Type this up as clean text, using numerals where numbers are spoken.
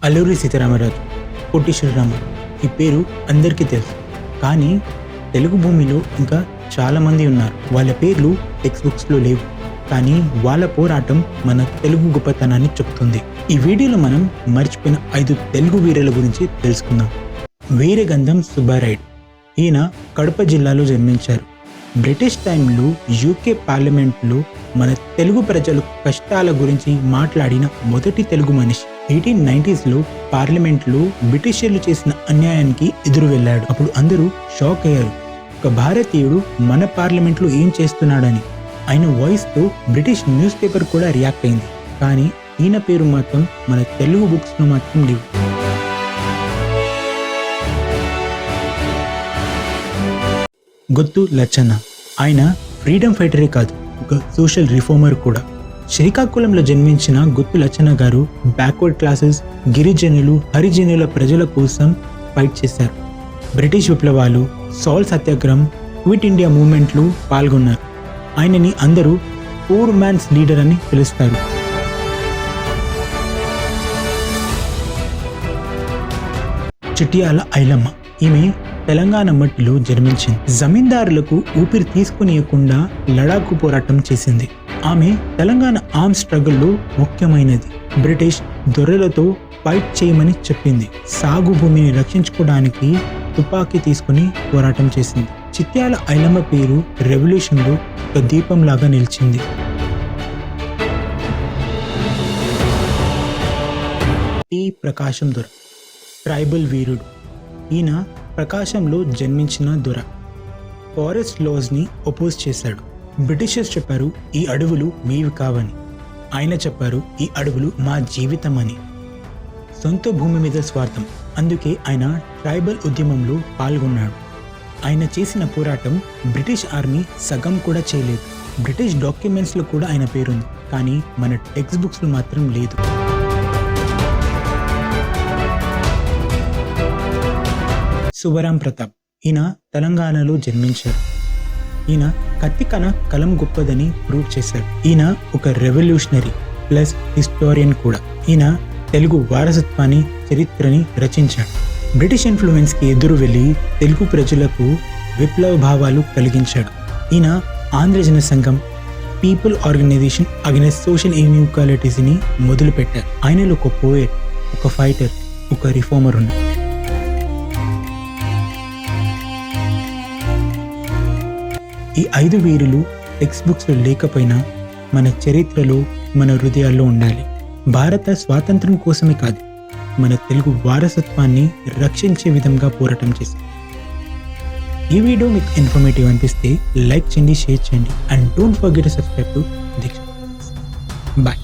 అల్లూరి సీతారామరాజు, పొట్టి శ్రీరాములు ఈ పేరు అందరికీ తెలుసు. కానీ తెలుగు భూమిలో ఇంకా చాలామంది ఉన్నారు. వాళ్ళ పేర్లు టెక్స్ట్ బుక్స్లో లేవు, కానీ వాళ్ళ పోరాటం మన తెలుగు గొప్పతనాన్ని చెప్తుంది. ఈ వీడియోలో మనం మర్చిపోయిన 5 తెలుగు వీరుల గురించి తెలుసుకుందాం. వీరగంధం సుబ్బారాయుడు. ఈయన కడప జిల్లాలో జన్మించారు. బ్రిటిష్ టైంలో యూకే పార్లమెంట్లో మన తెలుగు ప్రజల కష్టాల గురించి మాట్లాడిన మొదటి తెలుగు మనిషి. 1890s పార్లమెంట్లో బ్రిటిషర్లు చేసిన అన్యాయానికి ఎదురు వెళ్ళాడు. అప్పుడు అందరూ షాక్ అయ్యారు, ఒక భారతీయుడు మన పార్లమెంట్లో ఏం చేస్తున్నాడని. ఆయన వాయిస్తో బ్రిటిష్ న్యూస్ పేపర్ కూడా రియాక్ట్ అయింది. కానీ ఈయన పేరు మాత్రం మన తెలుగు బుక్స్లో మాత్రం లేవు. గుత్తు లచ్చన్న. ఆయన ఫ్రీడమ్ ఫైటరే కాదు, ఒక సోషల్ రిఫార్మర్ కూడా. శ్రీకాకుళంలో జన్మించిన గుత్తు లచ్చన్న గారు బ్యాక్వర్డ్ క్లాసెస్, గిరిజనులు, హరిజనుల ప్రజల కోసం ఫైట్ చేశారు. బ్రిటిష్ విప్లవాలు, సాల్ సత్యాగ్రహం, క్విట్ ఇండియా మూవ్మెంట్లు పాల్గొన్నారు. ఆయనని అందరూ పూర్ మ్యాన్స్ లీడర్ అని పిలుస్తారు. చిట్యాల ఐలమ్మ. ఈమె తెలంగాణ మట్టిలో జన్మించింది. జమీందారులకు ఊపిరి తీసుకునియకుండా లడాకు పోరాటం చేసింది. ఆమె తెలంగాణ ఆర్మ్ స్ట్రగుల్లో ముఖ్యమైనది. బ్రిటిష్ దొరలతో ఫైట్ చేయమని చెప్పింది. సాగు భూమిని రక్షించుకోవడానికి తుపాకీ తీసుకుని పోరాటం చేసింది. చిట్యాల ఐలమ్మ పేరు రెవల్యూషన్లో ఒక దీపంలాగా నిలిచింది. టి ప్రకాశం దొర. ట్రైబల్ వీరుడు. ఈయన ప్రకాశంలో జన్మించిన దొర. ఫారెస్ట్ లాస్ని ఒపోజ్ చేశాడు. బ్రిటిషర్స్ చెప్పారు ఈ అడవులు మీవి కావని. ఆయన చెప్పారు ఈ అడవులు మా జీవితం అని. సొంత భూమి మీద స్వార్థం, అందుకే ఆయన ట్రైబల్ ఉద్యమంలో పాల్గొన్నాడు. ఆయన చేసిన పోరాటం బ్రిటిష్ ఆర్మీ సగం కూడా చేయలేదు. బ్రిటిష్ డాక్యుమెంట్స్లో కూడా ఆయన పేరుంది, కానీ మన టెక్స్ట్ బుక్స్లో మాత్రం లేదు. శుభరాం ప్రతాప్. ఈయన తెలంగాణలో జన్మించారు. ఈయన కత్తి కన కలం గొప్పదని ప్రూవ్ చేశారు. ఈయన ఒక రెవల్యూషనరీ ప్లస్ హిస్టోరియన్ కూడా. ఈయన తెలుగు వారసత్వాన్ని, చరిత్రని రచించాడు. బ్రిటిష్ ఇన్ఫ్లుయెన్స్కి ఎదురు వెళ్ళి తెలుగు ప్రజలకు విప్లవ భావాలు కలిగించాడు. ఈయన ఆంధ్రజన సంఘం, పీపుల్ ఆర్గనైజేషన్ అగైన్స్ట్ సోషల్ ఇన్ఈక్వాలిటీస్ని మొదలుపెట్టారు. ఆయనలో ఒక పోయెట్, ఒక ఫైటర్, ఒక రిఫార్మర్ ఉన్నారు. ఈ 5 వీరులు టెక్స్ట్ బుక్స్లో లేకపోయినా మన చరిత్రలో, మన హృదయాల్లో ఉండాలి. భారత స్వాతంత్రం కోసమే కాదు, మన తెలుగు వారసత్వాన్ని రక్షించే విధంగా పోరాటం చేశారు. ఈ వీడియో మీకు ఇన్ఫర్మేటివ్ అనిపిస్తే లైక్ చేయండి, షేర్ చేయండి, and don't forget to subscribe to Deeksha. Bye.